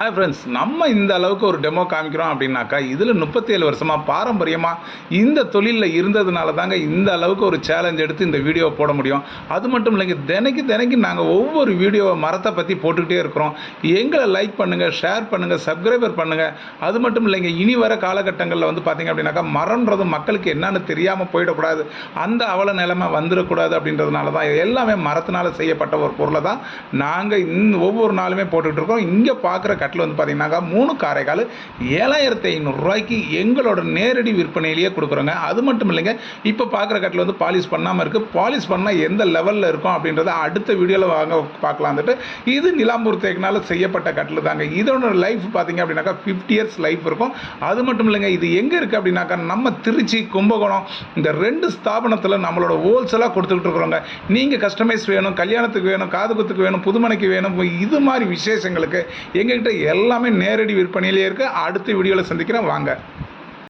Hi friends, நம்ம இந்த அளவுக்கு ஒரு டெமோ காமிக்கிறோம் அப்படின்னாக்கா, இதில் 37 வருஷமாக பாரம்பரியமாக இந்த தொழிலில் இருந்ததுனால தாங்க இந்த அளவுக்கு ஒரு சேலஞ்ச் எடுத்து இந்த வீடியோவை போட முடியும். அது மட்டும் இல்லைங்க, தினைக்கு நாங்கள் ஒவ்வொரு வீடியோவை மரத்தை பற்றி போட்டுக்கிட்டே இருக்கிறோம். எங்களை லைக் பண்ணுங்கள், ஷேர் பண்ணுங்கள், சப்ஸ்கிரைபர் பண்ணுங்கள். அது மட்டும் இல்லைங்க, இனி வர காலகட்டங்களில் பார்த்திங்க அப்படின்னாக்கா, மரம்ன்றது மக்களுக்கு என்னன்னு தெரியாமல் போயிடக்கூடாது, அந்த அவல நிலைமை வந்துடக்கூடாது அப்படின்றதுனால தான் எல்லாமே மரத்தினால் செய்யப்பட்ட ஒரு பொருளை தான் நாங்கள் ஒவ்வொரு நாளுமே போட்டுக்கிட்டு இருக்கோம். இங்கே பார்க்குற கட்டில் பார்த்தீங்கன்னாக்கா 3 காரைக்கால் 7500 ரூபாய்க்கு எங்களோட நேரடி விற்பனையிலேயே கொடுக்குறோங்க. அது மட்டும் இல்லைங்க, இப்போ பார்க்குற கட்டில் பாலிஷ் பண்ணாமல் இருக்குது. பாலிஷ் பண்ணால் எந்த லெவலில் இருக்கும் அப்படின்றத அடுத்த வீடியோவில் வாங்க பார்க்கலான்ட்டு. இது நிலாம்பூர் தேக்கினால செய்யப்பட்ட கட்டில் தாங்க. இதோட லைஃப் பார்த்தீங்க அப்படின்னாக்கா 50 இயர்ஸ் லைஃப் இருக்கும். அது மட்டும் இல்லைங்க, இது எங்கே இருக்குது அப்படின்னாக்கா நம்ம திருச்சி, கும்பகோணம் இந்த 2 ஸ்தாபனத்தில் நம்மளோட ஹோல்சேலாக கொடுத்துக்கிட்டு இருக்கிறோங்க. நீங்கள் கஸ்டமைஸ் வேணும், கல்யாணத்துக்கு வேணும், காதுகுத்துக்கு வேணும், புதுமனைக்கு வேணும், இது மாதிரி விசேஷங்களுக்கு எங்ககிட்ட எல்லாமே நேரடி விற்பனையிலே இருக்குது. அடுத்த வீடியோவில் சந்திக்கிறேன், வாங்க.